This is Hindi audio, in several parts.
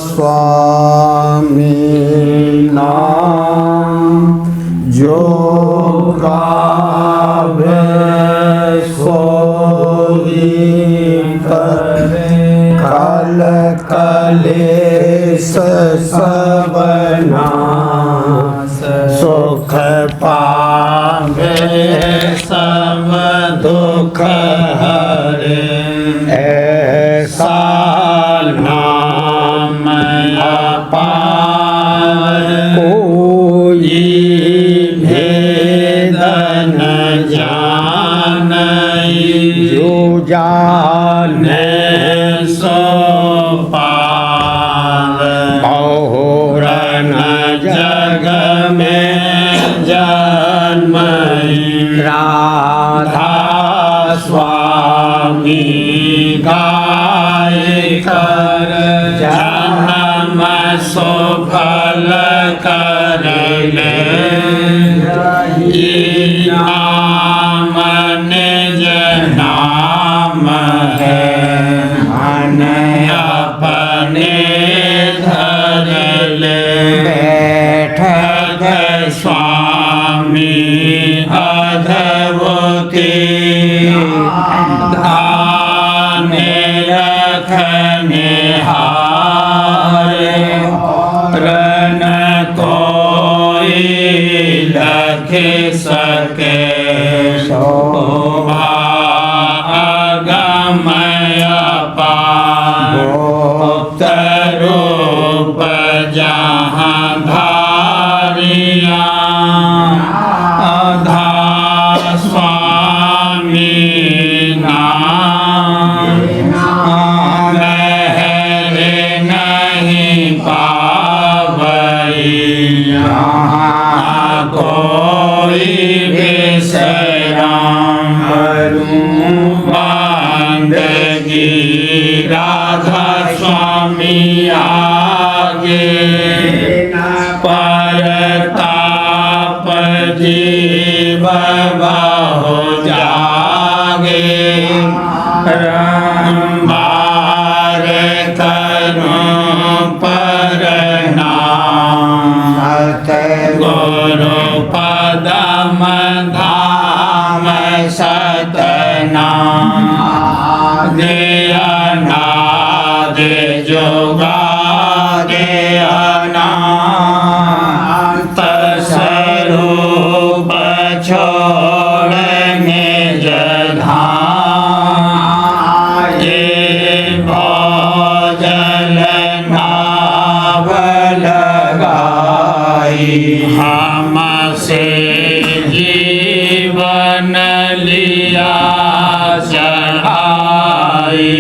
स्वामीनां जो गावे सोई करे कल कलेश सब नाश सुख पावे सब दुख हरे ऐसा नाम अपार कोई भेद न जानई जो जाने सो पार बहुर न जग में जन्मई राधा स्वामी गाय कर जन्म सफल कर ले नाम निज नाम है मन अपने धर ले बैठक स्वामी अधवती धाने रखने हारे रन कोई लख सके शोभा अगमय पार गुप्त रूप जहाँ धारिया आधा स्वामी नहीं पावई कोई विश्राम करूं बंदगी राधा स्वामी आगे परताप जीव बहु जागे रंबार करूं परनाम गुरु पदम धाम सतनाम दे अनाद जोगा दे अनाथ स्वरूप छोड़ने जधाम भोजल नाव लगाई हमसे जीवन लिया चढ़ाई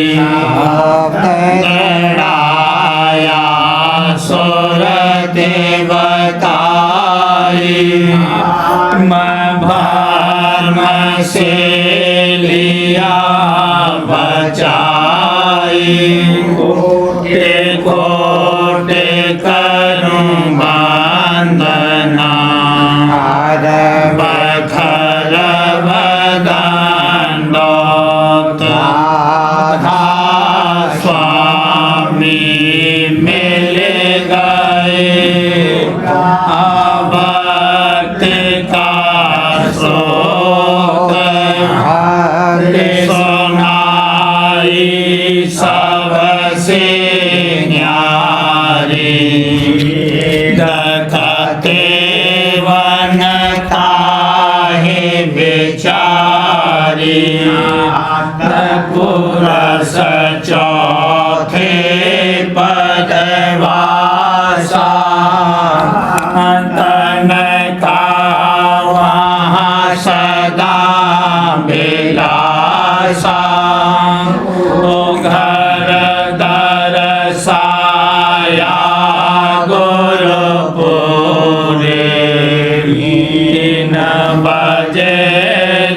चढ़ाया सुर देवताई मैं भर्म से लिया बचाई कोटि कोटि करूं वंदना बखर बदंडोत राधा स्वामी मिल गए भक्त का स्रोत सुनाई सबसे न्यारी दखते वन काहे बेचारी पुरस चौथे पदवासा तन का वहाँ सदा बिलासा ओ घर दरसाया गुरुपुरे 3 बजे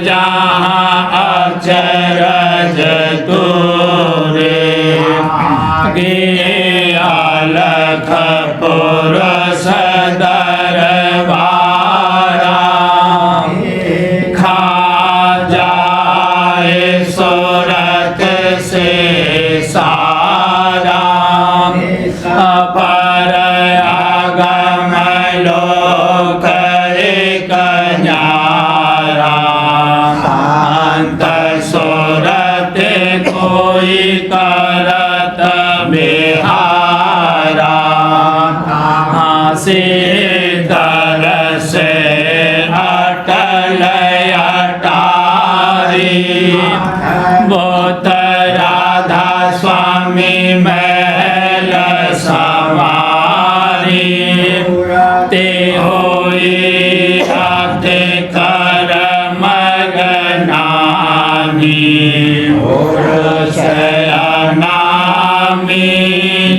जहाँ अचरज तूरे अलखपुर सदरबारा खा जाए सूरत से सारा से तरसे अटल अटारी बोत राधा स्वामी महल सवारी ते होई रात कर मगनानी और शयनामी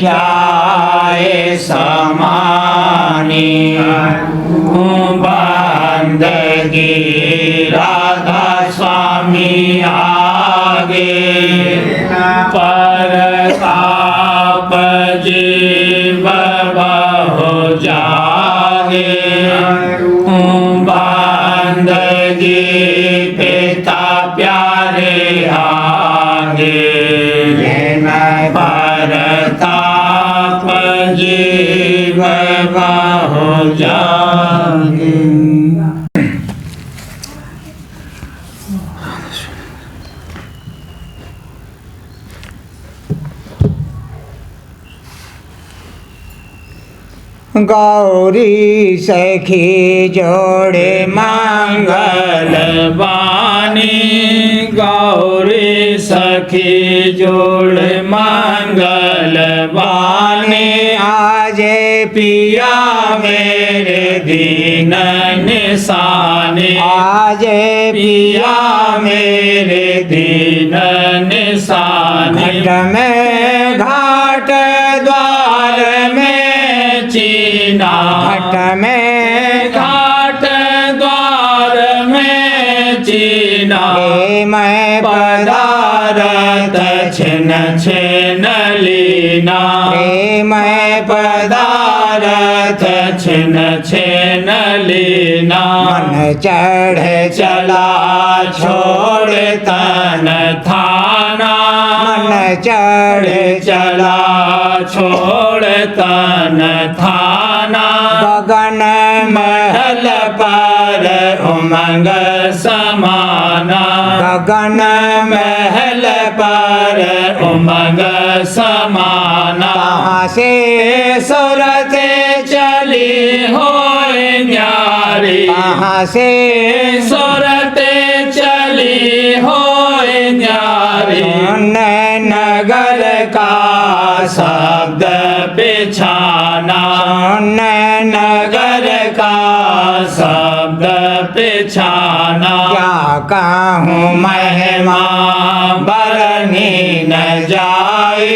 जाए समानी बंदगी राधा स्वामी आगे परताप जीव बहु जागे बंदगी पिता प्यारे आगे परताप जीव बहु जागे। गौरी सखी जोड़े मंगल वाणी गौरी सखी जोड़ मंगल वाणी आजे पिया मेरे दीन निशाने आजे पिया मेरे दीन निशाने घट में घाट द्वार में चीना घट में घाट द्वार में चीना मैं पदारथ छिन छिन लीना मैं पदारथ छिन छिन लीना मन चढ़ चला छोड़ तन थाना मन चढ़ चला छोड़ तन थाना गगन महल पर उमंग समाना गगन महल पर उमंग समाना कहाँ से सुरत चली हो न्यारी कहाँ से सुरत चली हो न्यारी नगर का शब्द पिछाना नगर का शब्द पिछाना क्या कहूँ महिमा बरनी न जाए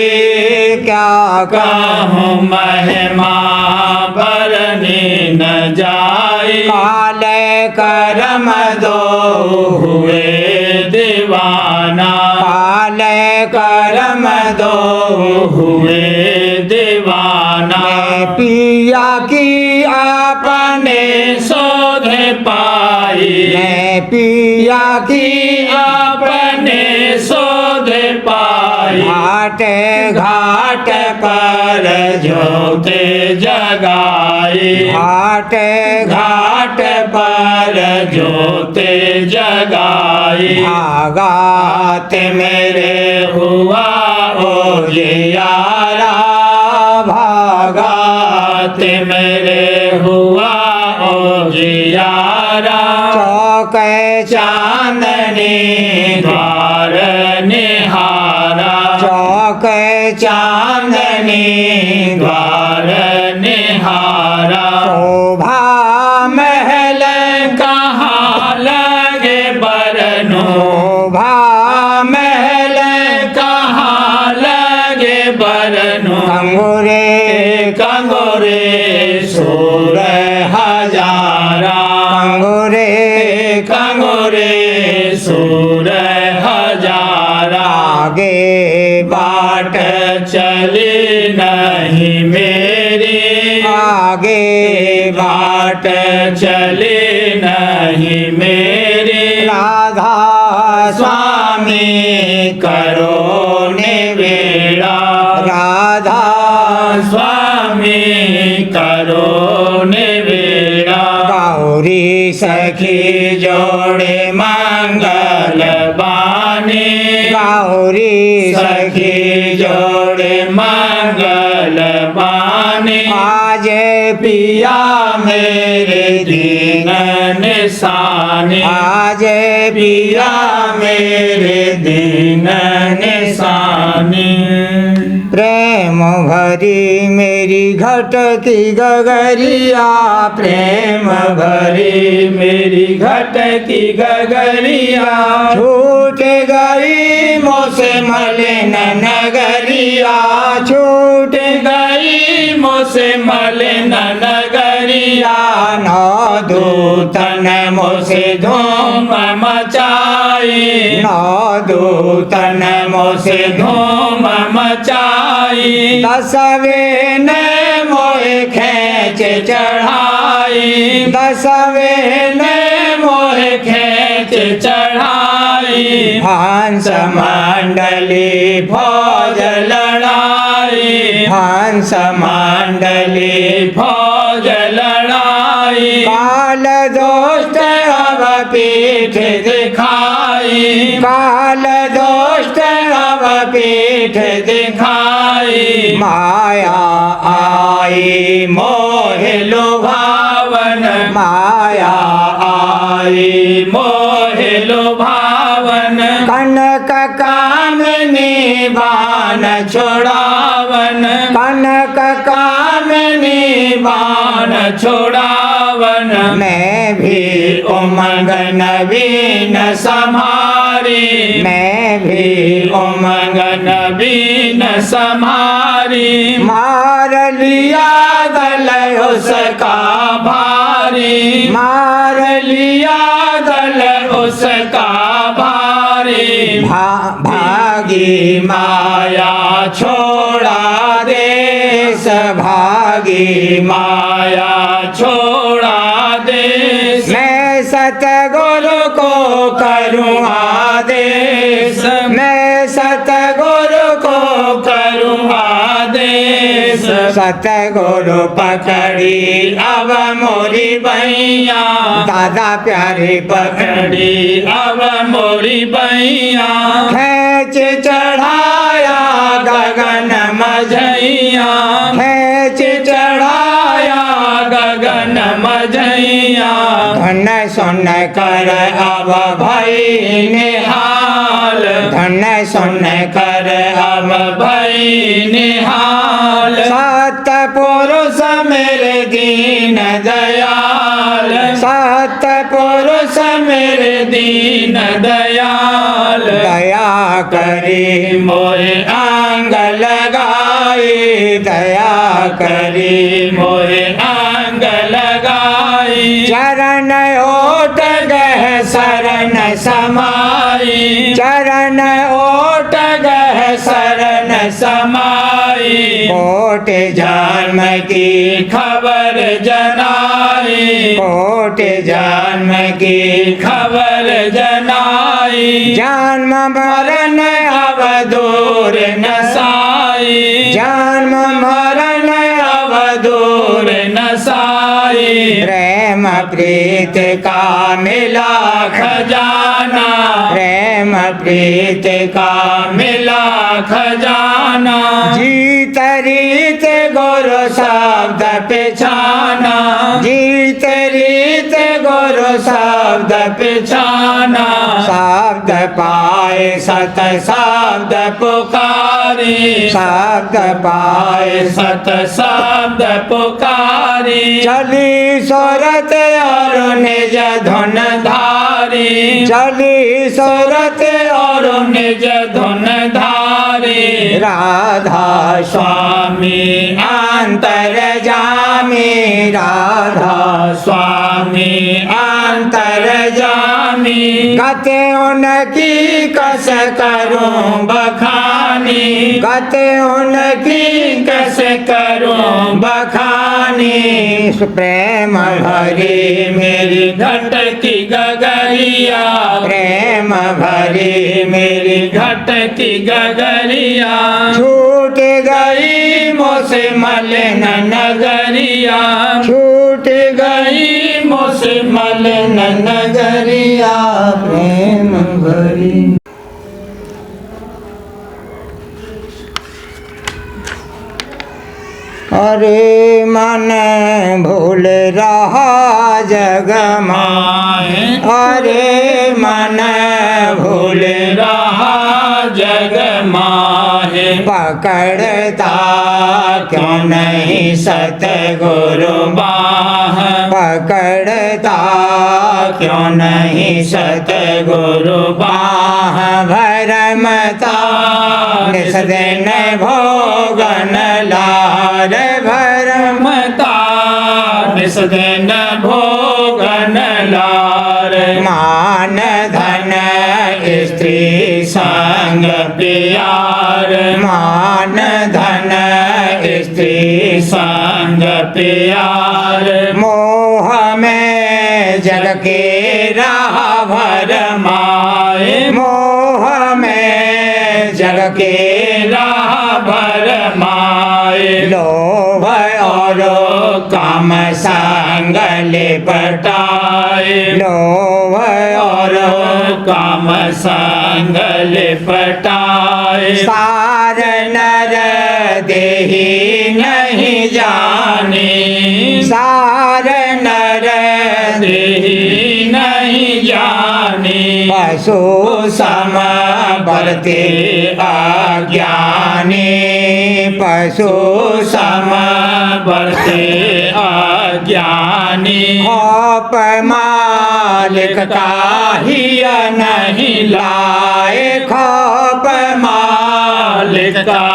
क्या कहूँ महिमा बरनी न जाए काल करम दो हुए दीवाना काल करम दो हुए दीवाना पिया की अपने सोधे पाई पिया की अपने सोधे पाई घाट घाट पर ज्योति जगाई घाट घाट पर ज्योति जगाई भागात मेरे हुआ ओ यारा भागात मेरे हुआ ओ यारा चौक चांदनी द्वार निहारा चौक चांदनी द्वार निहारा शोभा महल कहाँ लगे बरनो शोभा महल कहाँ लगे बरनो अंगूरे कंगोरे सूर हजारा अंगूरे कंगोरे सूर हजारा आगे बाट चली नहीं मेरी आगे बाट चली नहीं मेरी राधा स्वामी करो निवेड़ा राधा स्वामी करो निवेड़ा गौरी सखी जोड़े मंगल बानी गौरी सखी जोड़े मंगल बानी आज पिया मेरे दीन निशानी आज पिया मेरे दीन निशानी प्रेम भरी मेरी घट की गगरिया प्रेम भरी मेरी घट की गगरिया छूट गई मोसे मलिन नगरिया छूट गई मोसे मलिन नगरिया नौ दूतन मोसे धूम मचाई नौ दूतन मोसे धूम मचाई दसवें ने मोहे खेच चढ़ाई दसवें ने मोहे खेच चढ़ाई हंस मंडली फौज लड़ाई हंस मंडली फौज लड़ाई काल दोस्त अब पीठ दिखाई काल दोस्त अब पीठ दिखाई माया आई मोह लुभावन माया आई मोह लुभावन कनक कामनी बाण छोड़ावन कनक कामनी बाण छोड़ावन मैं भी उमंग नवीन समारी मैं भी उमंग नवीन समारी मार लिया दल उसका भारी मार लिया दल उसका भारी भागी माया छोड़ा देश भागी माया छोड़ा देश मैं सतगुरु को करूँ आदेश मैं सतगुरु को करूँ आदेश सतगुरु पकड़ी अब मोरी बैया दादा प्यारे पकड़ी अब मोरी बैया खेच चढ़ाया गगन मझैया खेच चढ़ाया गगन मझैया धन सुन कर अब भई निहाल धन सुन कर अब भई निहाल सतपुरुष मेरे दीन दयाल सतपुरुष मेरे दीन दयाल दया करी मोहे आंग लगाई दया करी मोहे आंग लगाई चरण ओट गह शरण समाई चरण ओट गह शरण समाई कोट जन्म की खबर जनाई कोट जन्म की खबर जनाई जन्म मरण अब दूर नसाई जन्म मरण अब दूर नसाई प्रेम प्रीत का मिला खजाना प्रेम प्रीत का मिला खजाना जीत रीत गुरु शब्द पिछाना जीत रीत गुरु शब्द पिछाना शब्द पाए सत शब्द पुकारी शब्द पाए सत शब्द पुकारी चली सोरत और निज धुन धारी चली सोरत और निज धुन धारी राधा स्वामी अंतर जामी राधा स्वामी अंतर जामी गते उनकी कस करूं बखानी गते उनकी कस करूं बखानी प्रेम भरी मेरी घट की गगरिया प्रेम भरी मेरी घट की गगरिया छूट गई मोसे मलिन नगरिया छूट गई मोसे मलिन नगरिया प्रेम भरी अरे मन भूल रहा जग माए अरे मन भूल रहा जग माहे पकड़ता क्यों नहीं सतगुरु बाह पकड़ता क्यों नहीं सतगुरु बाह भरमता निस दिन भोगन लाल भरम मता निस दिन भोगन लार मान धन स्त्री संग प्यार मान धन स्त्री संग प्यार मोह में जग के राह भर माए मोह में जग के राह भर माए लोभ और काम संग लिपटाए लोभ और काम संग लिपटाए सार नर देही नहीं जानी सार नर देही नहीं जानी पशु सम बरते अज्ञानी पशु सम बरते अज्ञानी खौफ मालिक का ही नहीं लाए खौफ मालिक का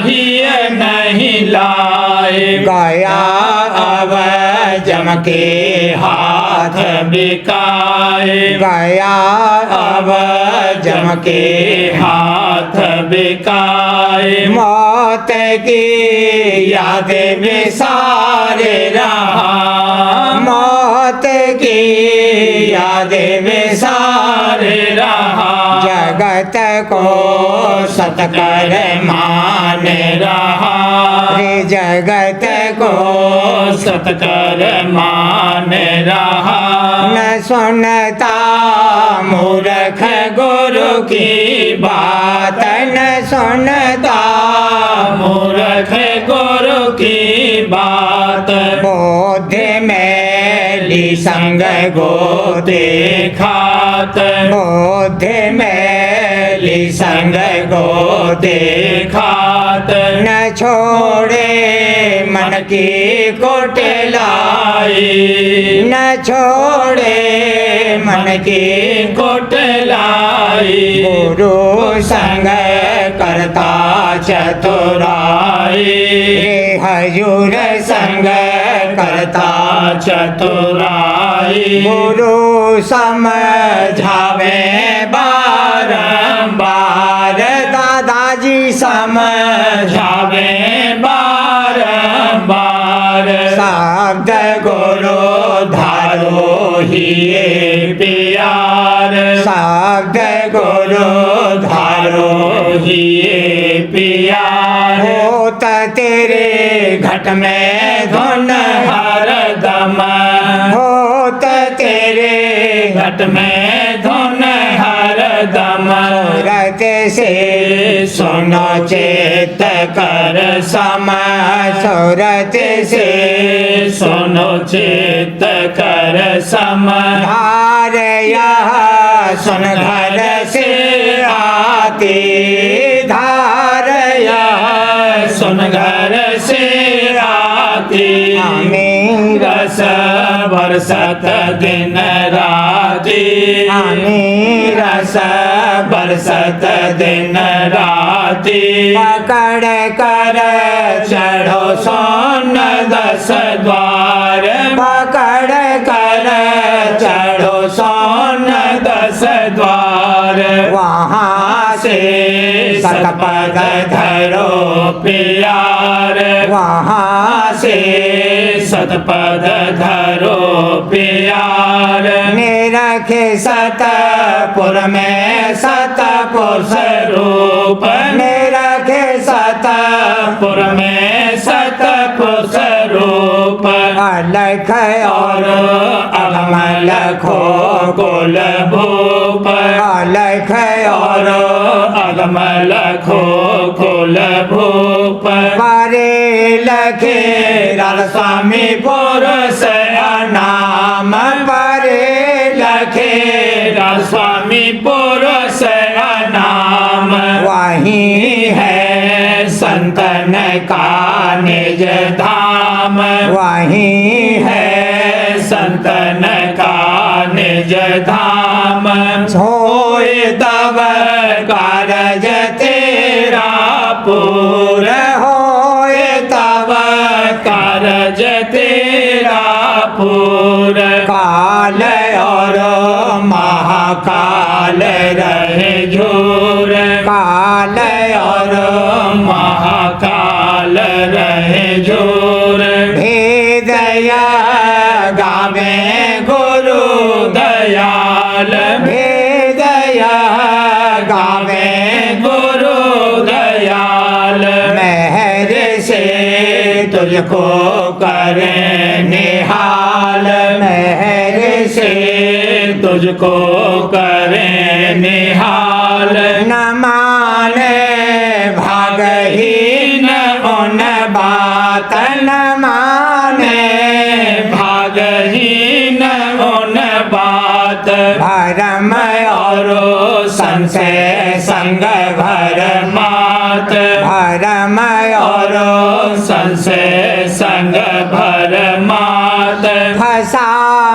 ही नहीं लाए गया अब जम के हाथ बिकाए गया अब जम के हाथ बिकाए मौत की याद विसारे रहा मौत की याद विसारे रहा जगत को सतकर मान रहा रे जगत को सतकर मान रहा न सुनता मूर्ख गुरु की बात न सुनता मूर्ख गुरु की बात बोध मैली संग गोते खात बोध मैली संग गोते खात न छोड़े मन की कोटलाई न छोड़े मन की कोटलाई गुरु संग करता चतुराई रे हजूर संग करता चतुराई गुरु समझावे बारंबार दादाजी समझावे बारंबार शब्द गुरु धारो ही प्यार शब्द गुरु धारो ही प्यार होत तेरे घट में धुन हर दम होत तेरे घट में धुन हर दम रत से सुनो चेत कर सम सूरत से सुनो चेत कर सम धार यह सुन घर से आती धार यह सुन घर से आती आमीन रस बरसत दिन राती आमीन रस बरसत दिन राती पकड़ कर चढ़ो सोन 10 द्वार पकड़ कर चढ़ो सोन 10 द्वार वहाँ से सतपद धरो प्यार वहाँ से सतपद धरो प्यार निरखे सतपुर में सतपुर स्वरूप निरखे सतपुर में सतपुर स्वरूप अलख और अगम लखो कुल भूप अलख और अगम लखो कुल भूप परे लखे राधा स्वामी पुरुष नाम परे लखे राधा स्वामी पुरुष नाम वहीं है संतन का निज धाम वहीं है संतन का निज धाम होए तब कारज तेरा पूरा होए तब कारज तेरा पूरा काल और महाकाल रहे झूर काल और महाकाल रहे झूर भेदया गावे गुरु दयाल भेदया गावे गुरु दयाल मेहर से तुझको करे निहाल मेहर से तुझको करे निहाल न माने भागहीन उन बात न माने भागहीन उन बात भरम और संशय संग भर मात भरम और संशय संग भर मात फसा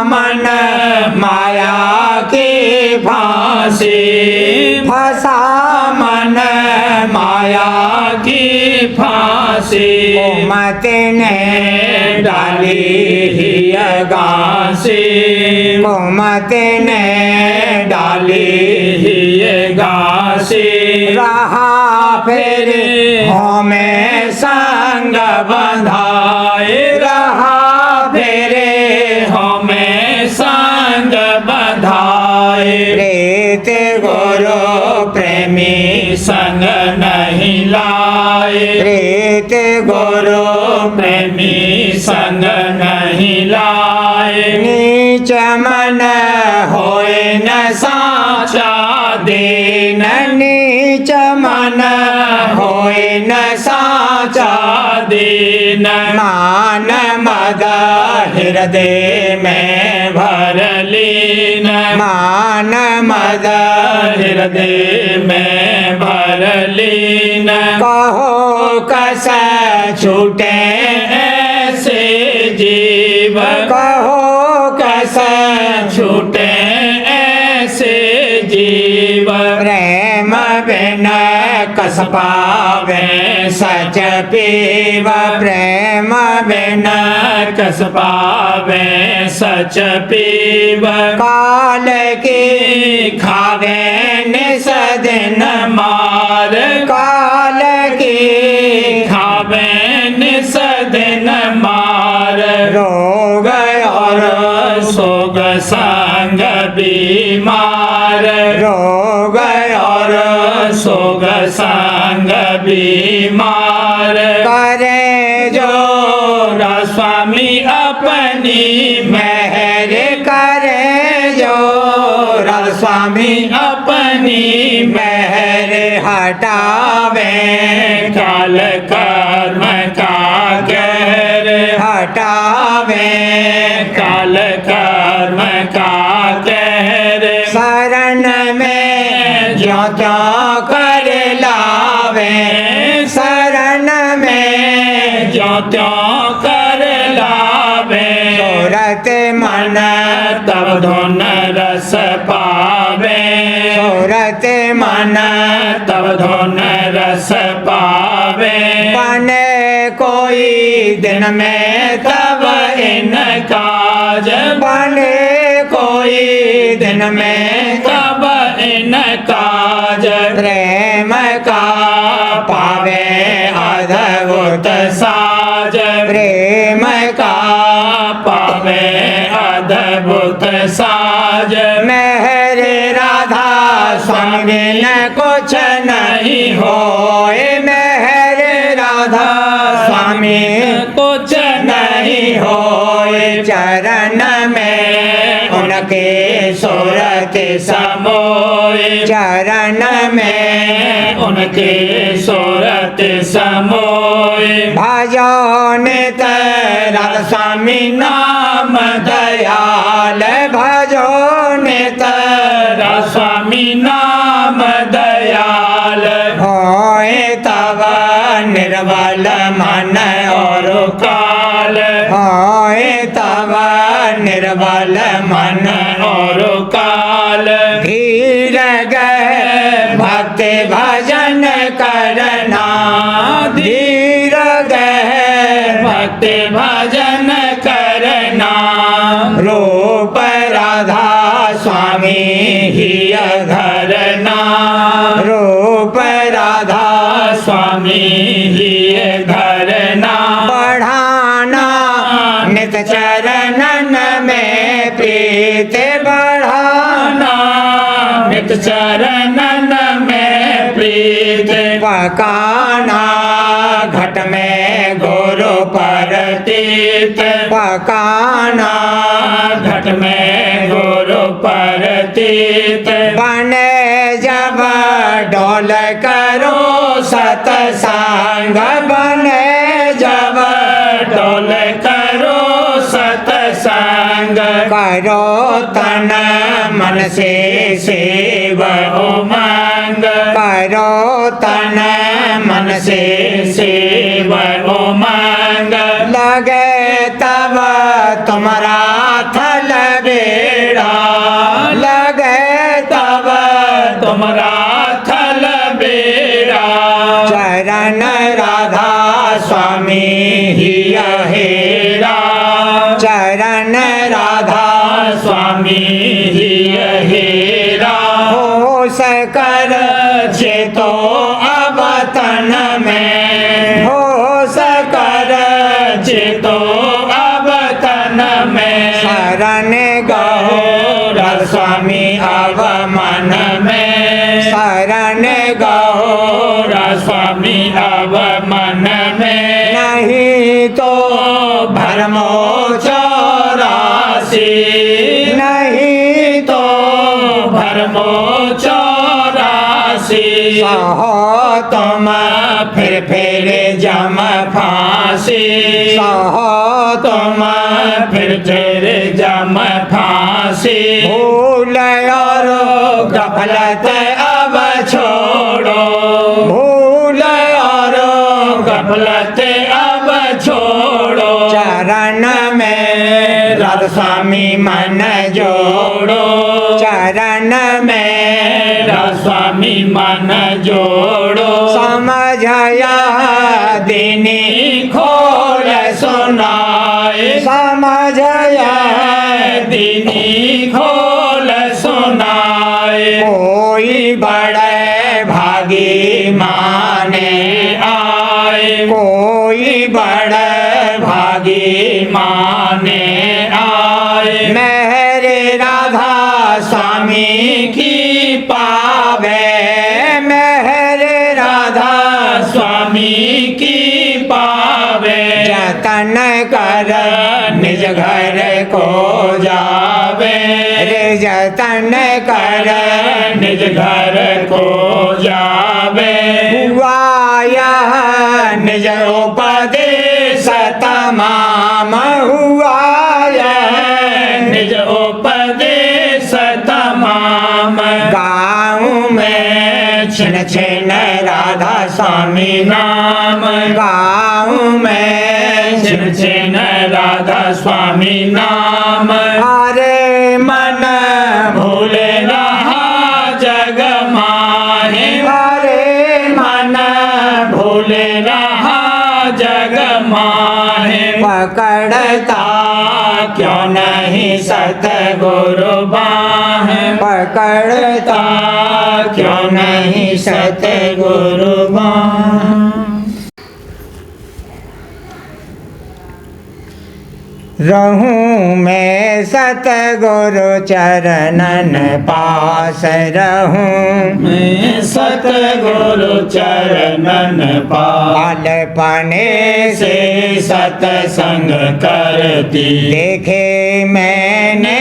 मन माया की फांसी फसा मन माया की फांसी मत ने डाली ही गांसी मत ने डाली ही गांसी रहा फिर हमें संग बंधाए रहा फेरे हमें संग बंधाए प्रेत गुरु प्रेमी संग नहीं लाए प्रेत गुरु प्रेमी संग नहीं लाए नीच मन होए न साचा दीन नीच मन होए न साचा दीन मान मद हृदय में भर लीन मान मद हृदय में भर लीन कहो कस छूटे ऐसे जीव कहो कस छूटे ऐसे जीव प्रेम बिन कस पावे सच पीव प्रेम बिन कस पावे सच पीव काल की खावे निस दिन मार काल की खावे निस दिन मार रोग और सोग संग बीमार रोग और सोग संग बीमार करे जो स्वामी अपनी मेहर करे जो स्वामी अपनी मेहर हटावे काल कर्म का कहर हटावे काल कर्म का कहर शरण में ज्यों त्यों कर लावे शरण में ज्यों त्यों कर लावे सूरत मन तब धुन रस पावे सूरत मन तब धुन रस पावे बने कोई दिन में तब इन काज बने कोई दिन में तब इन काज प्रेम का पावे अद्भुत साज प्रेम का पावे अद्भुत साज मेहर राधा स्वामी न कुछ नहीं होए मेहर राधा स्वामी कुछ नहीं होए चरण में उनके सूरत समोए चरण में उनके सूरत समोए भजो नित राधा स्वामी नाम दयाल भजो नित स्वामी नाम दयाल होए तब निर्बल मन और काल होए तब निर्बल मन और काल धीर गए भक्ति भजन करना धीर गए भक्ति भजन करना रूप राधा स्वामी ही धरना रूप राधा स्वामी ही धरना बढ़ाना नित चरणन में प्रीत बढ़ाना नित चरणन में प्रीत पकाना घट में गुरु परतीत पकाना घट में गुरु परतीत बने जब डोल करो सतसंग बने जब डोल करो सतसंग करो तन मन से सेव उमंग करो तन मन से सेव उमंग लगे तब तुम्हारा थल बेड़ा लगे तब तुम्हारा थल बेड़ा चरण राधा स्वामी ही हेरा चरण राधा स्वामी ही हेरा होश कर चेतो अब तन में होश कर चेतो अब तन में शरण गहो गहो स्वामी अब मन में शरण गहो स्वामी अब मन में नहीं तो भरमो चौरासी नहीं तो भरमो चौरासी सहो तुम फिर जम फांसी सहो तुम फिर जम फांसी भूल और गफलत अब छोड़ो भूल और गफलत अब छोड़ो चरण में राधा स्वामी मन जोड़ो चरण में राधा स्वामी मन जोड़ो समझया दीनी खोल सुनाए समझया दीनी खोल सुनाए कोई बड़े भागी माने आए कोई बड़े भागी माने आए मेरे राधा स्वामी की पावे मेरे राधा स्वामी की पावे जतन कर निज घर को जावे रे जतन कर निज घर को जावे हुआ यह निज उपदेश तमाम हुआ यह निज उपदेश तमाम गाँव में छिन छिन राधा स्वामी नाम गाँव में छिन छिन राधा स्वामी नाम हरे मन भूले रहा जग माहे हरे मन भूले रहा जग माहे पकड़ता क्यों नहीं सतगुरु बाह पकड़ता क्यों नहीं सतगुरु बाह रहूं मैं सतगुरु चरणन पास रहूं मैं सतगुरु चरणन पास बालपने से सत्संग करती देखे मैंने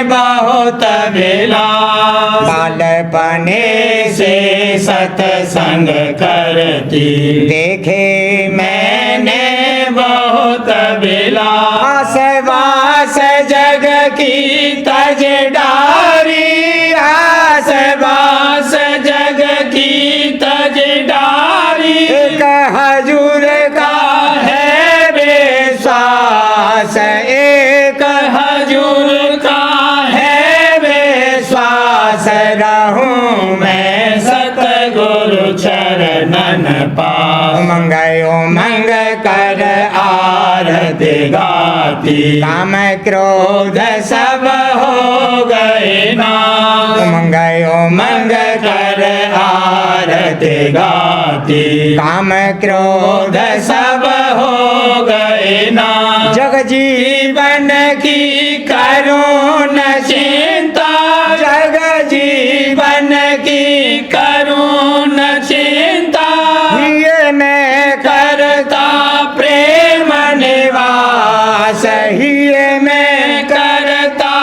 बहुत विलास बालपने से सत्संग करती देखे मैंने बहुत विलास आसवास जग की तज डारी आसवास जग की तज डारी एक हजूर का है विश्वास एक हजूर का है विश्वास रहूं मैं सतगुरु चरणन पास मंगयो मंग कर आरती गाती काम क्रोध सब हो गए नाश मंगयो मंग कर आरती गाती काम क्रोध सब हो गए नाश जग जीवन की करुण चिंता जग जीवन की करुण चिंता ये मैं करता प्रेम निवास सही में करता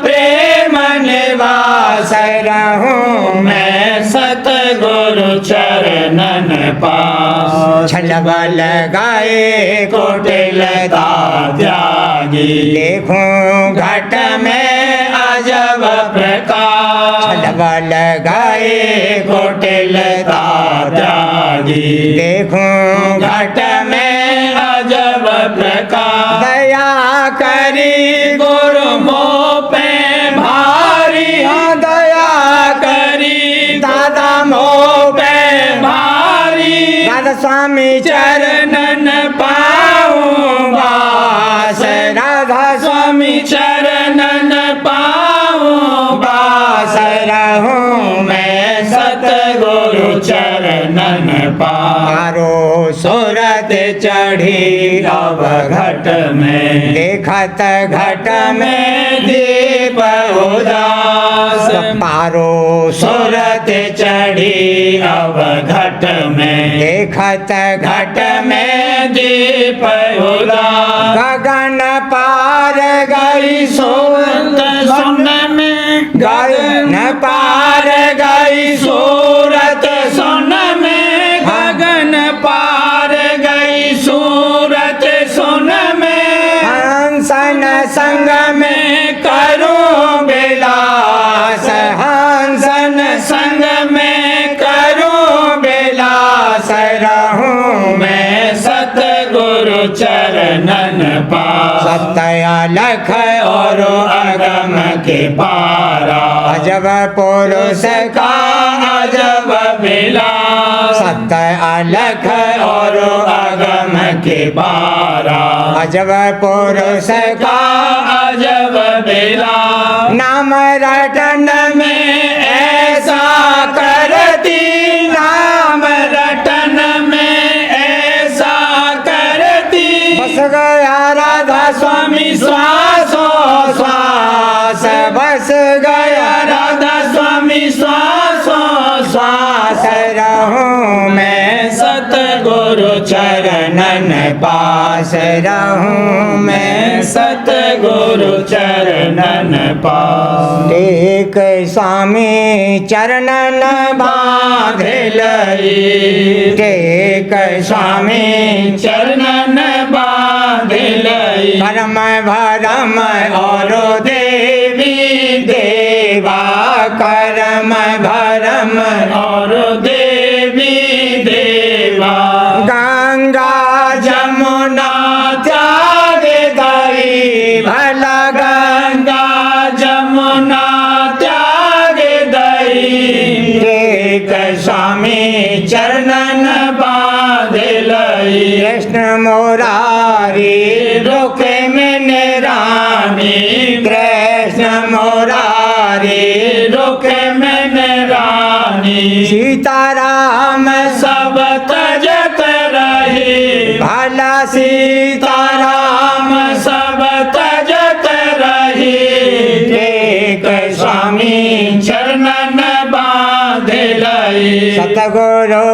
प्रेम निवास रहूं मैं सतगुरु चरणन पास छलबल गाए कोटिलता त्यागी देखूं घट में अजब प्रकाश छलबल गाए कोटिलता त्यागी देखूं घट में अजब प्रकाश दया करी गुरु मोह पे भारी हाँ दया करी दादा मोह पे भारी दादा स्वामी चरणन पाऊं बास राधा स्वामी चरणन पाऊं बास रहूं मैं सतगुरु चरणन पाऊं मारो सूरत चढ़ी अब घट में देखत घट में में दीप उदास पारो सूरत चढ़ी अब घट में देखत घट में दीप उदास गगन पार गई सूरत सुन में गगन पार गई सूरत सुन में गगन पार गई सूरत सुन में हंसन संग में करूं विलास हंसन संग में करूं विलास रहूं मैं सतगुरु चरणन पास सत्य लख और अगम के पारा अजब पुरुष का अजब विलास सत्य अलख और अगम के पारा अजब पुरुष का अजब विलास नाम रटन में ऐसा करती नाम रटन में ऐसा करती बस गया राधा स्वामी श्वासो श्वास बस गया राधा स्वामी श्वासो श्वास रहूं मैं सतगुरु चरणन पास रहूं मैं सतगुरु चरणन पास एक स्वामी चरणन बांधे लई टेक स्वामी चरणन बांधिलई परम भरम और देवी देवा करम भरम और देवी देवा गंगा जमुना त्याग दई भला गंगा जमुना त्याग दई टेक स्वामी चरणन बांधिलई कृष्ण मुरारी रुके मैंने रानी कृष्ण मुरारी रुके मैंने रानी सीताराम सब तजत रही भला सीताराम राम सब तजत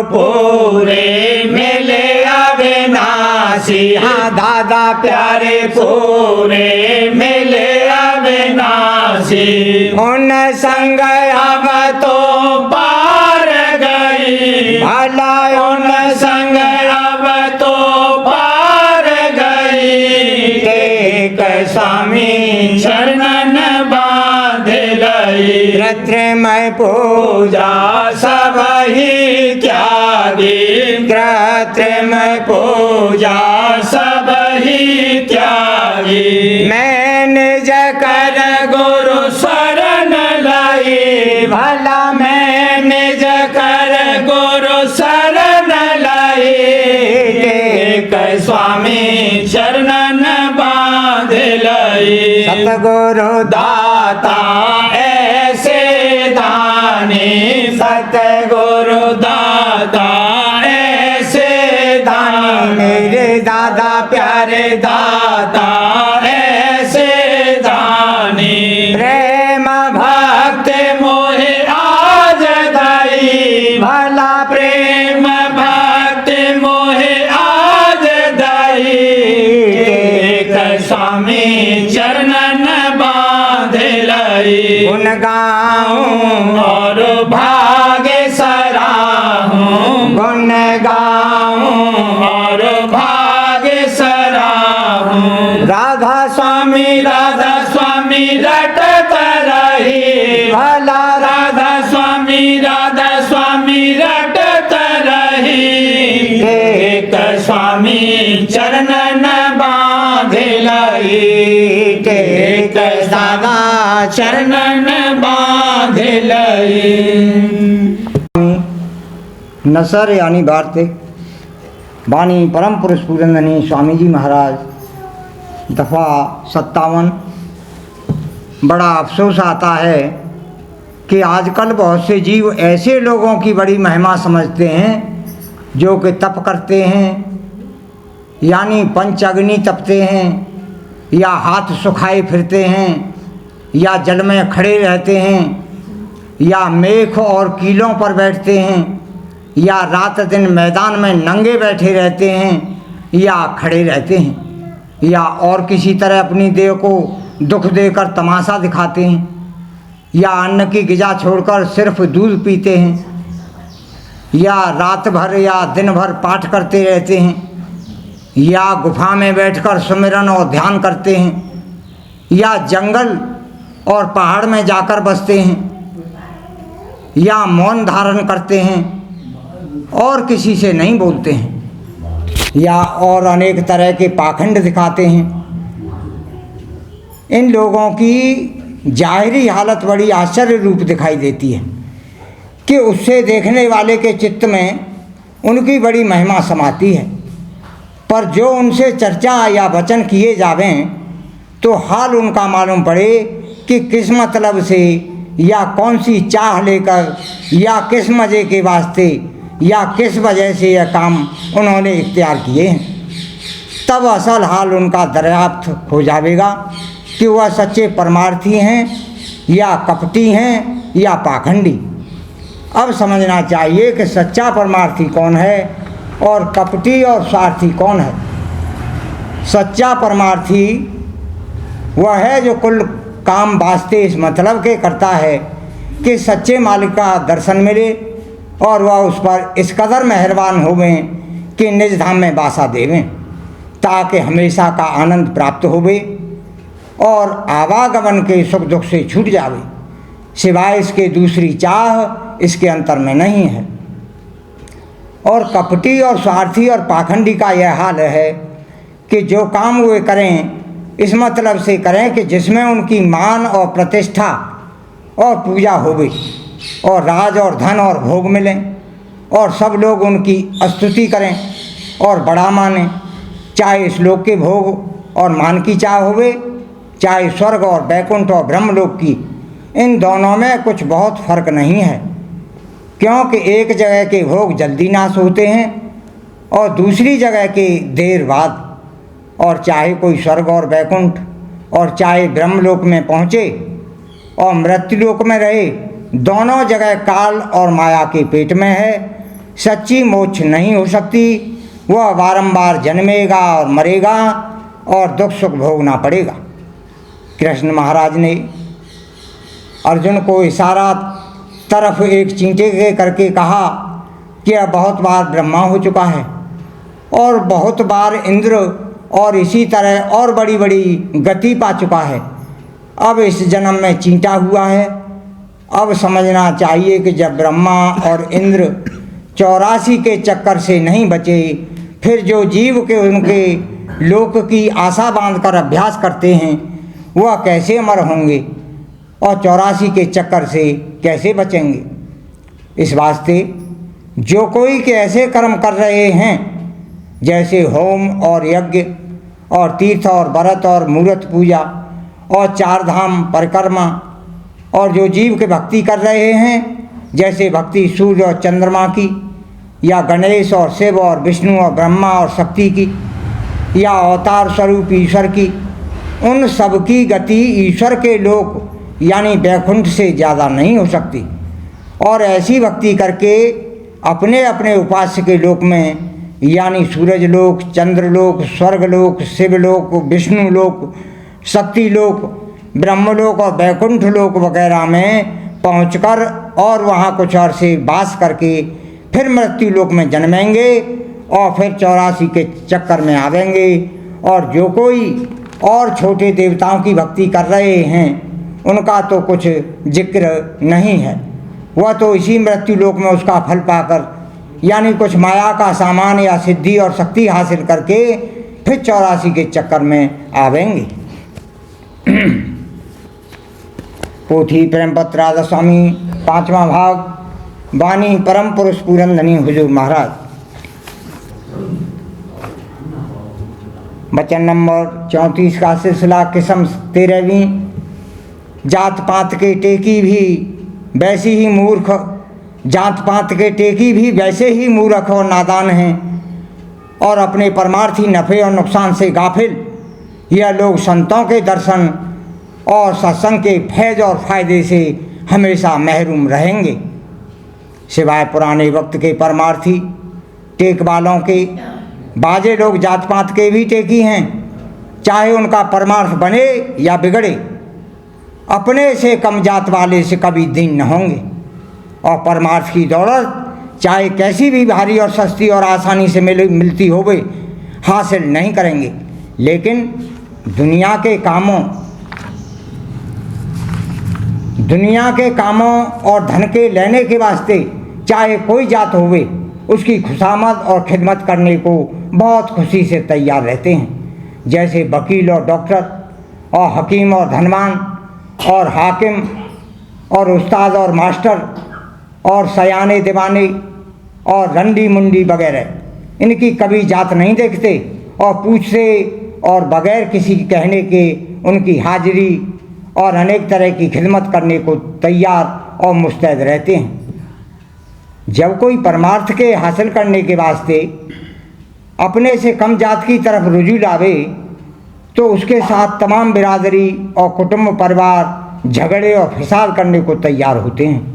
पूरे मिले अविनाशी। हाँ दादा प्यारे पूरे मिले अविनाशी। उन संग अब तो पार गई भला उन संग अब तो पार गई। टेक स्वामी शरणन बांध लई। कृत्रिमय पूजा सब ही त्यागी। कृत्रिमय पूजा सब ही त्यागी। मैं निज कर गुरु शरण लाई। भला मैं निज कर गुरु शरण लाई। टेक स्वामी शरणन बांध लई। सतगुरु दाता ऐसे दानी। सतगुरु दाता ऐसे दानी। मेरे दादा प्यारे दाता ऐसे दानी। प्रेम भक्त मोहे आज दाई। भला प्रेम भक्त मोहे आज दाई। टेक स्वामी चरणन बांध लई। गुण गाऊं और भाग्य सराहूं। गुण गाऊं और भाग्य सराहूं। राधा स्वामी राधा स्वामी रटत रही। भला राधा स्वामी रटत रही। टेक स्वामी चरणन बांध लई। टेक दादा चरणन बांध लई। नसर यानी वार्ते वाणी परम पुरुष पूजननी स्वामी जी महाराज दफ़ा 57। बड़ा अफसोस आता है कि आजकल बहुत से जीव ऐसे लोगों की बड़ी महिमा समझते हैं जो कि तप करते हैं, यानी पंचअग्नि तपते हैं, या हाथ सुखाए फिरते हैं, या जल में खड़े रहते हैं, या मेख और कीलों पर बैठते हैं, या रात दिन मैदान में नंगे बैठे रहते हैं, या खड़े रहते हैं, या और किसी तरह अपनी देह को दुख देकर तमाशा दिखाते हैं, या अन्न की गिजा छोड़कर सिर्फ दूध पीते हैं, या रात भर या दिन भर पाठ करते रहते हैं, या गुफा में बैठकर सुमिरन और ध्यान करते हैं, या जंगल और पहाड़ में जाकर बसते हैं, या मौन धारण करते हैं और किसी से नहीं बोलते हैं, या और अनेक तरह के पाखंड दिखाते हैं। इन लोगों की जाहिरी हालत बड़ी आश्चर्य रूप दिखाई देती है कि उससे देखने वाले के चित्त में उनकी बड़ी महिमा समाती है, पर जो उनसे चर्चा या वचन किए जावें तो हाल उनका मालूम पड़े कि किस मतलब से या कौन सी चाह लेकर या किस मज़े के वास्ते या किस वजह से यह काम उन्होंने इख्तियार किए हैं। तब असल हाल उनका दरियाफ्त हो जाएगा कि वह सच्चे परमार्थी हैं या कपटी हैं या पाखंडी। अब समझना चाहिए कि सच्चा परमार्थी कौन है और कपटी और स्वार्थी कौन है। सच्चा परमार्थी वह है जो कुल काम वास्ते इस मतलब के करता है कि सच्चे मालिक का दर्शन मिले और वह उस पर इस कदर मेहरबान होवें कि निज धाम में वासा देवें, ताकि हमेशा का आनंद प्राप्त होवे और आवागमन के सुख दुख से छूट जावे। सिवाय इसके दूसरी चाह इसके अंतर में नहीं है। और कपटी और स्वार्थी और पाखंडी का यह हाल है कि जो काम वे करें इस मतलब से करें कि जिसमें उनकी मान और प्रतिष्ठा और पूजा होवे और राज और धन और भोग मिलें और सब लोग उनकी स्तुति करें और बड़ा मानें, चाहे इस लोक के भोग और मान की चाह होवे, चाहे स्वर्ग और बैकुंठ और ब्रह्मलोक की। इन दोनों में कुछ बहुत फर्क नहीं है, क्योंकि एक जगह के भोग जल्दी नाश होते हैं और दूसरी जगह के देर बाद। और चाहे कोई स्वर्ग और बैकुंठ और चाहे ब्रह्मलोक में पहुँचे और मृत्युलोक में रहे, दोनों जगह काल और माया के पेट में है सच्ची मोक्ष नहीं हो सकती। वह बारंबार जन्मेगा और मरेगा और दुख सुख भोगना पड़ेगा। कृष्ण महाराज ने अर्जुन को इशारा तरफ एक चींटे के करके कहा कि अब बहुत बार ब्रह्मा हो चुका है और बहुत बार इंद्र और इसी तरह और बड़ी बड़ी गति पा चुका है। अब इस जन्म में चींटा हुआ है। अब समझना चाहिए कि जब ब्रह्मा और इंद्र 84 के चक्कर से नहीं बचे, फिर जो जीव के उनके लोक की आशा बांधकर अभ्यास करते हैं वह कैसे अमर होंगे और 84 के चक्कर से कैसे बचेंगे। इस वास्ते जो कोई के ऐसे कर्म कर रहे हैं जैसे होम और यज्ञ और तीर्थ और व्रत और मूर्त पूजा और 4 धाम परिक्रमा, और जो जीव के भक्ति कर रहे हैं जैसे भक्ति सूर्य और चंद्रमा की, या गणेश और शिव और विष्णु और ब्रह्मा और शक्ति की, या अवतार स्वरूप ईश्वर की, उन सब की गति ईश्वर के लोक यानी वैकुंठ से ज़्यादा नहीं हो सकती। और ऐसी भक्ति करके अपने अपने उपास्य के लोक में यानी सूरज लोक, चंद्र लोक, स्वर्ग लोक, शिव लोक, विष्णु लोक, शक्ति लोक, ब्रह्मलोक और वैकुंठ लोक वगैरह में पहुंचकर और वहाँ कुछ अरसे वास करके फिर मृत्यु लोक में जन्मेंगे और फिर 84 के चक्कर में आवेंगे। और जो कोई और छोटे देवताओं की भक्ति कर रहे हैं उनका तो कुछ जिक्र नहीं है। वह तो इसी मृत्यु लोक में उसका फल पाकर यानी कुछ माया का सामान या सिद्धि और शक्ति हासिल करके फिर 84 के चक्कर में आवेंगे। पोथी प्रेमपत्र राधा स्वामी 5वां भाग। वाणी परम पुरुष पूरनधनी हुजूर महाराज। वचन नंबर 34 का सिलसिला किस्म 13वीं। जात पात के टेकी भी वैसी ही मूर्ख, जात पात के टेकी भी वैसे ही मूर्ख और नादान हैं और अपने परमार्थी नफ़े और नुकसान से गाफिल। यह लोग संतों के दर्शन और सत्संग के फैज़ और फ़ायदे से हमेशा महरूम रहेंगे। सिवाय पुराने वक्त के परमार्थी टेक वालों के, बाजे लोग जात पात के भी टेकी हैं, चाहे उनका परमार्थ बने या बिगड़े। अपने से कम जात वाले से कभी दीन न होंगे और परमार्थ की दौलत चाहे कैसी भी भारी और सस्ती और आसानी से मिलती होवे हासिल नहीं करेंगे। लेकिन दुनिया के कामों और धन के लेने के वास्ते चाहे कोई जात होवे उसकी खुशामद और खिदमत करने को बहुत खुशी से तैयार रहते हैं। जैसे वकील और डॉक्टर और हकीम और धनवान और हाकिम और उस्ताद और मास्टर और सयाने दीवाने और रंडी मुंडी वगैरह, इनकी कभी जात नहीं देखते और पूछते और बगैर किसी कहने के उनकी हाजिरी और अनेक तरह की खिदमत करने को तैयार और मुस्तैद रहते हैं। जब कोई परमार्थ के हासिल करने के वास्ते अपने से कम जात की तरफ रुजू लावे तो उसके साथ तमाम बिरादरी और कुटुंब परिवार झगड़े और फिसाद करने को तैयार होते हैं।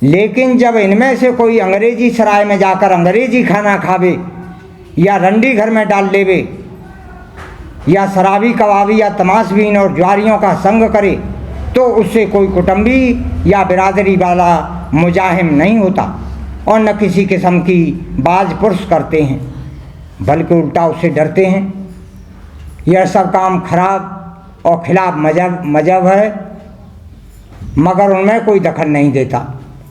लेकिन जब इनमें से कोई अंग्रेजी सराय में जाकर अंग्रेजी खाना खावे या रंडी घर में डाल लेवे या शराबी कबाबी या तमाशबीन और ज्वारियों का संग करे तो उससे कोई कुटुंबी या बिरादरी वाला मुजाहिम नहीं होता और न किसी किस्म की बाज पुरुष करते हैं, बल्कि उल्टा उससे डरते हैं। यह सब काम खराब और खिलाफ मजहब है, मगर उनमें कोई दखल नहीं देता।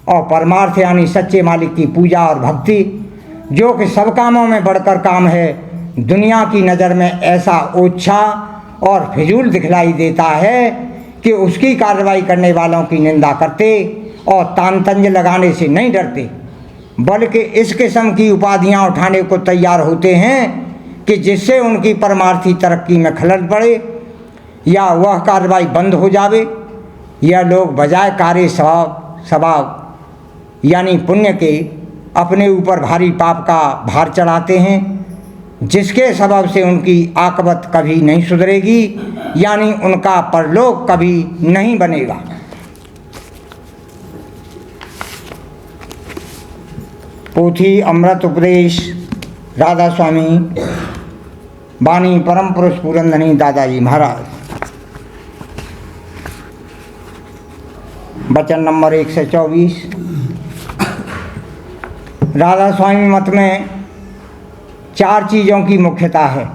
और परमार्थ यानी सच्चे मालिक की पूजा और भक्ति, जो कि सब कामों में बढ़कर काम है, दुनिया की नज़र में ऐसा ओछा और फिजूल दिखलाई देता है कि उसकी कार्रवाई करने वालों की निंदा करते और तानतंज लगाने से नहीं डरते, बल्कि इस किस्म की उपाधियां उठाने को तैयार होते हैं कि जिससे उनकी परमार्थी तरक्की में खलल पड़े या वह कार्रवाई बंद हो जावे। यह लोग बजाय कार्य स्वभाव यानी पुण्य के अपने ऊपर भारी पाप का भार चढ़ाते हैं, जिसके सबब से उनकी आकबत कभी नहीं सुधरेगी यानी उनका परलोक कभी नहीं बनेगा। पोथी अमृत उपदेश राधा स्वामी, वाणी परम पुरुष पुरंदनी दादाजी महाराज। वचन नंबर 124। राधा स्वामी मत में 4 चीज़ों की मुख्यता है।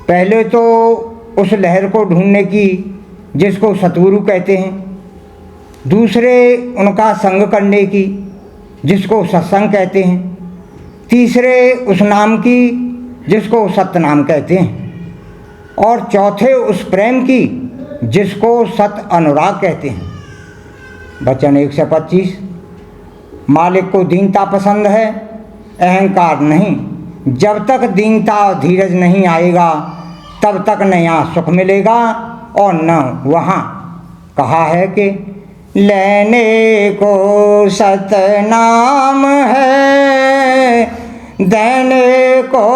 पहले तो उस लहर को ढूंढने की जिसको सतगुरु कहते हैं, दूसरे उनका संग करने की जिसको सत्संग कहते हैं, तीसरे उस नाम की जिसको सत्य नाम कहते हैं, और चौथे उस प्रेम की जिसको सत अनुराग कहते हैं। वचन 125। मालिक को दीनता पसंद है, अहंकार नहीं। जब तक दीनता और धीरज नहीं आएगा तब तक न यहाँ सुख मिलेगा और न वहाँ। कहा है कि लेने को सतनाम है, देने को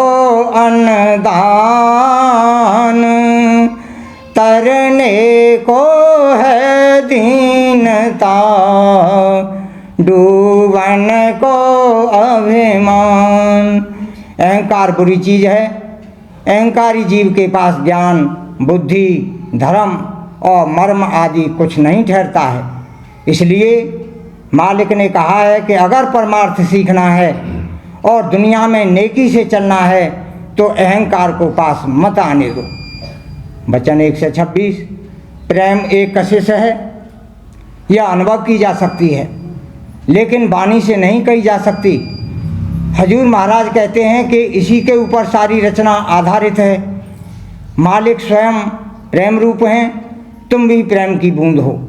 अन्नदान, तरने को है दीनता, डूबन को अभिमान। अहंकार बुरी चीज़ है। अहंकारी जीव के पास ज्ञान, बुद्धि, धर्म और मर्म आदि कुछ नहीं ठहरता है। इसलिए मालिक ने कहा है कि अगर परमार्थ सीखना है और दुनिया में नेकी से चलना है तो अहंकार को पास मत आने दो। वचन 126। प्रेम एक कशिश है, यह अनुभव की जा सकती है लेकिन वाणी से नहीं कही जा सकती। हजूर महाराज कहते हैं कि इसी के ऊपर सारी रचना आधारित है। मालिक स्वयं प्रेम रूप हैं, तुम भी प्रेम की बूंद हो।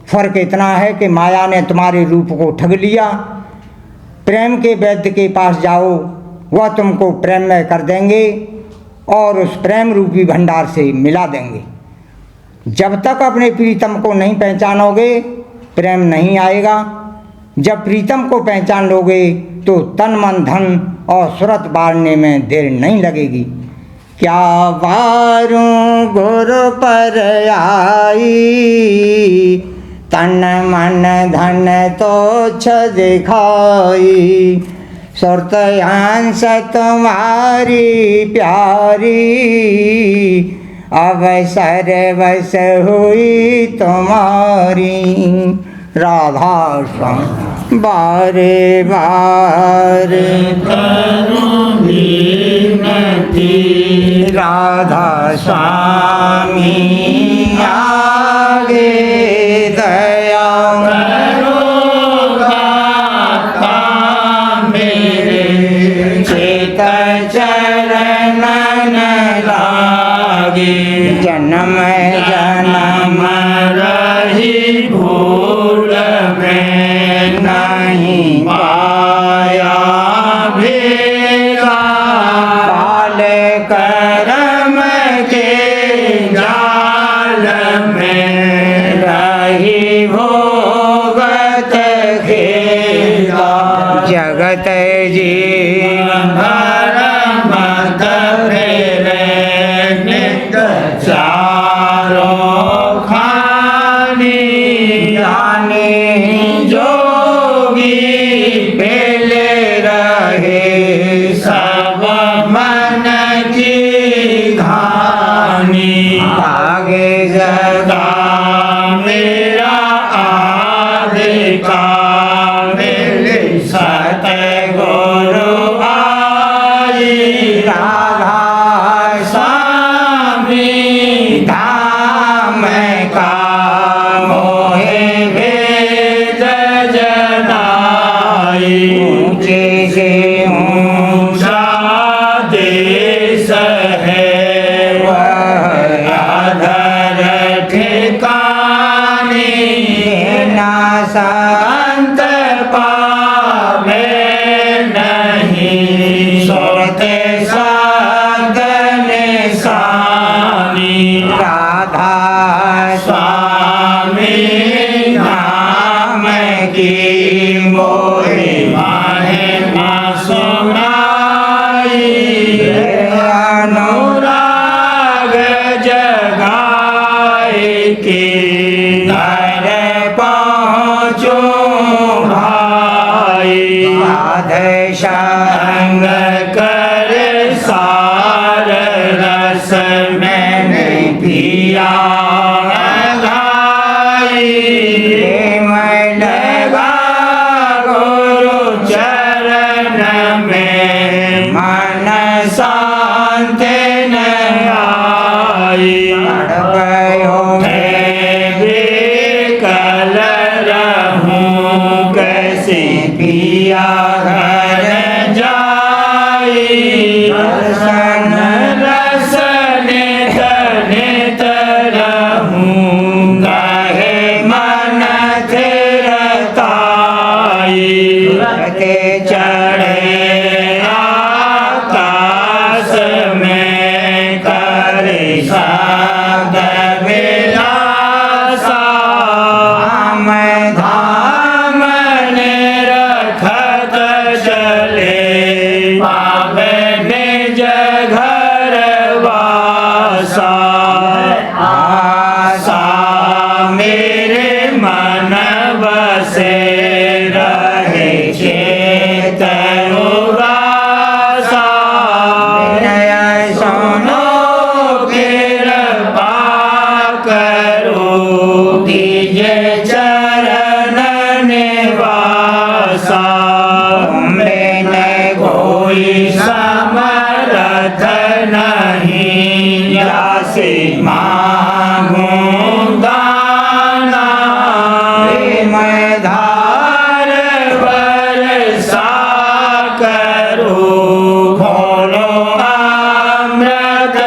फर्क इतना है कि माया ने तुम्हारे रूप को ठग लिया। प्रेम के वैद्य के पास जाओ, वह तुमको प्रेममय कर देंगे और उस प्रेम रूपी भंडार से मिला देंगे। जब तक अपने प्रीतम को नहीं पहचानोगे प्रेम नहीं आएगा। जब प्रीतम को पहचान लोगे तो तन मन धन और सुरत बारने में देर नहीं लगेगी। क्या वारूं गुरु पर आई, तन मन धन तो छ दिखाई, सुरत अंश तुम्हारी प्यारी, अवसर बस हुई तुम्हारी। राधा स्वामी बारे बार करूं विनती, राधा स्वामी आगे दया करो दाता मेरे, चेत चरणन लागे जन्म जन्म रही भूल में नहीं पाया भेला, पाल करम के जाल में रही भोगत खेला। जगत जीवन धर्म फेरे नित चारों खानी, जाने जोगी पेले रहे सब मन की घानी। मैंने पिया मैं लगा गुरु चरण में मन शांत न आई बेकल रहूं कैसे पिया घर जाई रसन रसन नित रहूं कहे मन थिरताई के चढ़े आकाश में करे शब्द विलासा मैं धाम निरखत चले पावे निज घर वासा आशा मेरे मन बसे रहे चेत उदासा सुनो कृपा करो दीजे चरण निवासा मैंने कोई समर्थ नहीं जासे मांगूं दाना मैं धार बरसा करो खोलो अमृत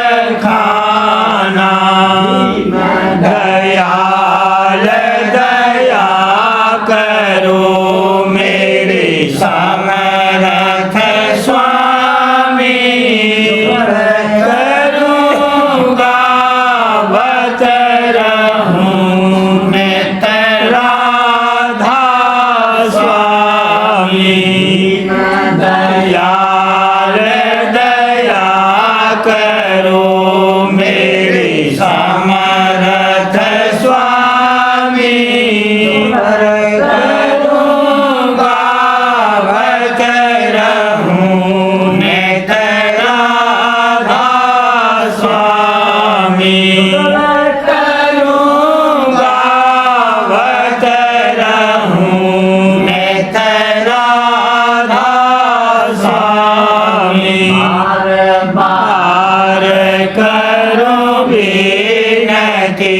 खाना दयाल दया करो मेरे समर्थ स्वामी करूँगा बत रहूं नित राधा स्वामी दयाल दया करो मेरे समर्थ स्वामी करूँगा बत रहूं नित राधा स्वामी करूँगा बत रहूं नित राधा स्वामी बार करो विनती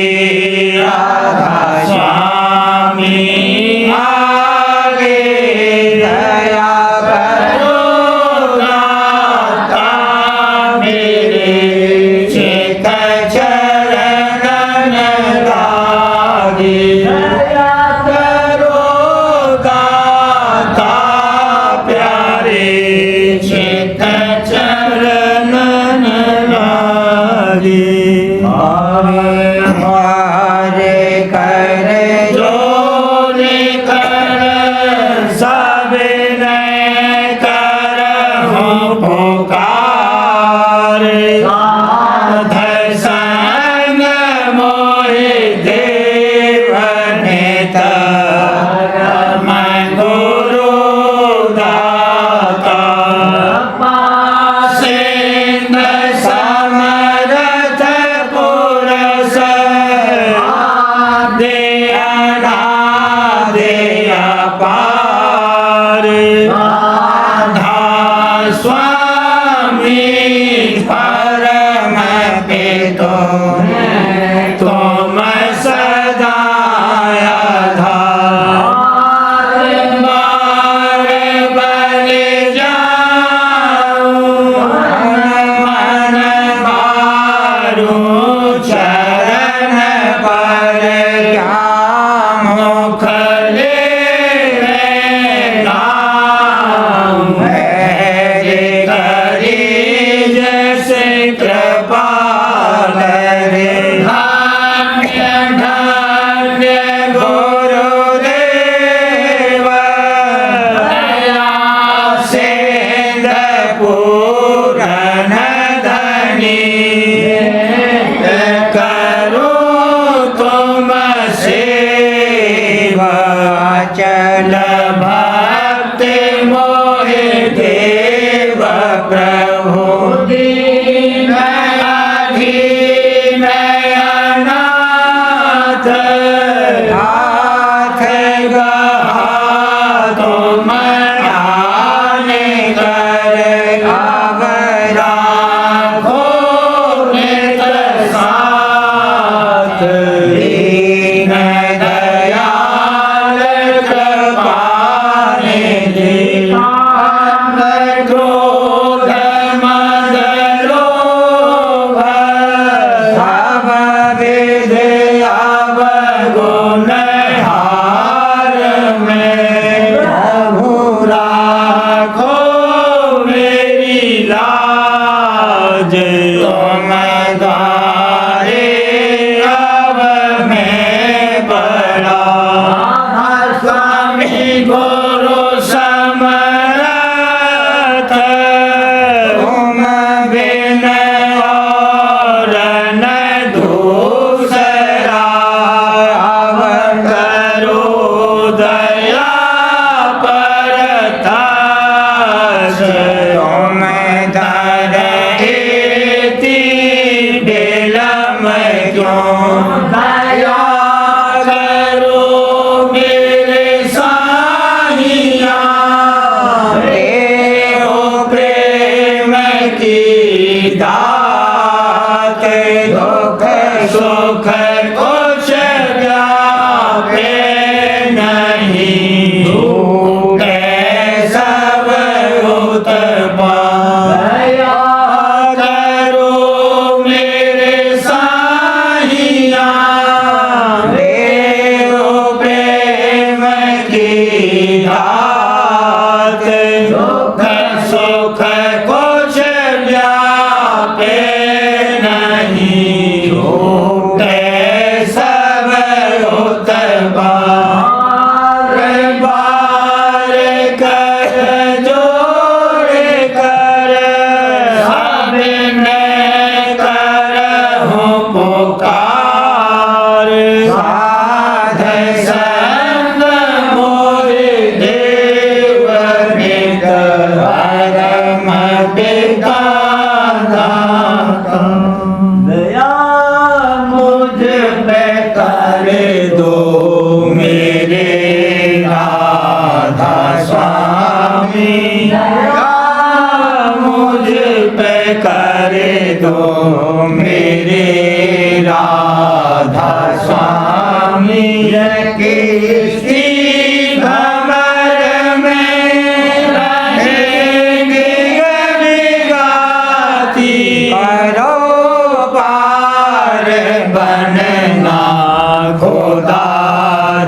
राधा स्वामी आगे दया करो दाता मेरे चित चरण लागे दया करो दाता प्यारे चित चरण लागे हमारे कर जो कर सब नहीं कर हूँ पुकार संग मोहि देव नेता मैं गुरु दाता सिंध समरथ पुरस दया दया पार राधा स्वामी परम पितो तुम सदा आधार बार बल जाऊं मन मारूं चरण पर क्या मुख ले नाम मेरे करी जैसे कृपा करे दया करो मेरे साहिया, देहो प्रेम की दात, दुख सुख कुछ व्यापे नहीं, भूखे सब उत्पात। दया करो मेरे साहिया, देहो प्रेम की दात, दुख सुख कुछ व्यापे नहीं, झूठे सब उत्पात। बार कर जोड़ कर सबने करहूं पुकार, साध संग मोहि देव नित परम पिता दाता। दया मुझ पे कर दो मेरे राधा स्वामी, दया मुझ पे कर दो मेरे राधा स्वामी, किसी भंवर में रहेंगे विगाती, करो पार बनना खुदा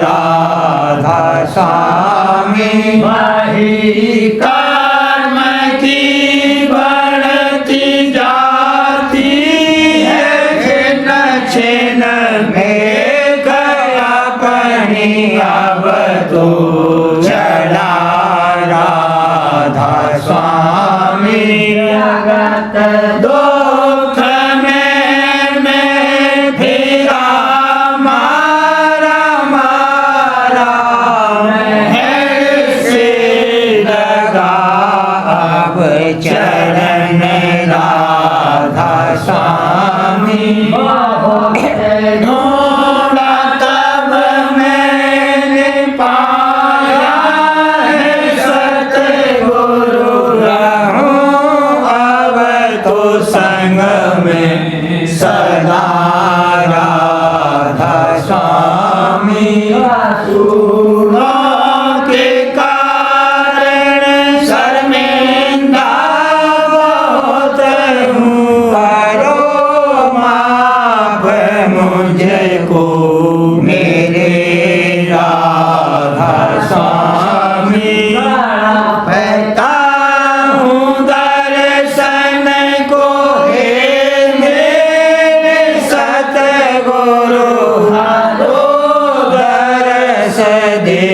राधा स्वामी, वही कर्म की बढ़ती जाती है, छिन छिन में गया अपनी अब तो चला राधा स्वामी, जगत दुख में फिरा मारा मारा, से लगा अब चरण राधा स्वामी, ढूंढा तब मैंने पाया है सतगुरु, रहूं अब तो संग में सदा राधा स्वामी, के कारण शर्मिंदा बहुत हूँ, करो माफ मुझको मेरे राधा स्वामी, पैता हूँ दर्शन को हे मेरे सतगुरु, दरस दे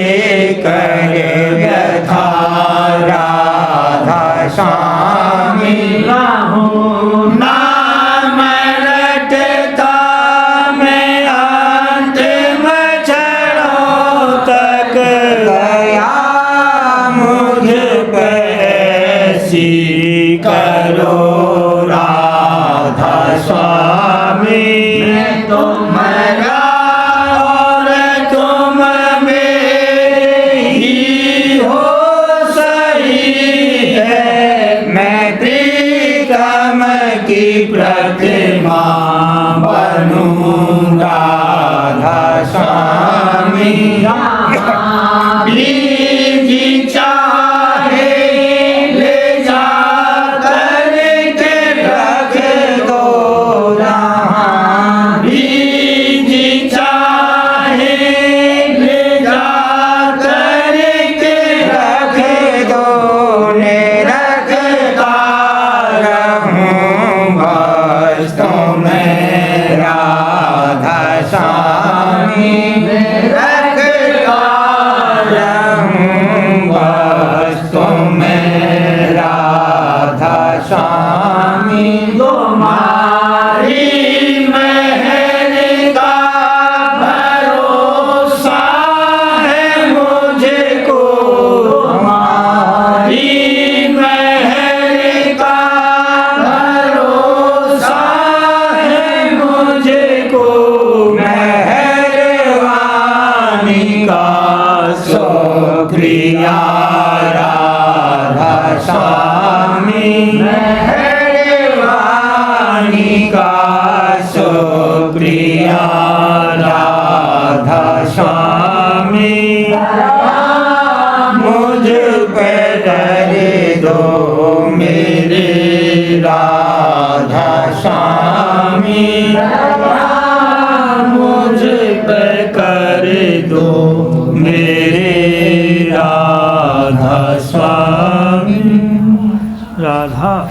कर व्यथा राधा स्वामी, नाम रटता मैं अंतिम क्षणों तक, दया मुझ पे ऐसी करो राधा स्वामी, मैं तुम्हारा और तुम मेरे ही हो सही है, मैं प्रीतम की प्रतिमा बनूं राधा स्वामी, जी चाहे ले जा कर के रख दो जहाँ, जी चाहे ले जा कर के रख दो, रखता रहूं बस तुम्हें मुझ पे कर दो मेरे राधा स्वामी। राधा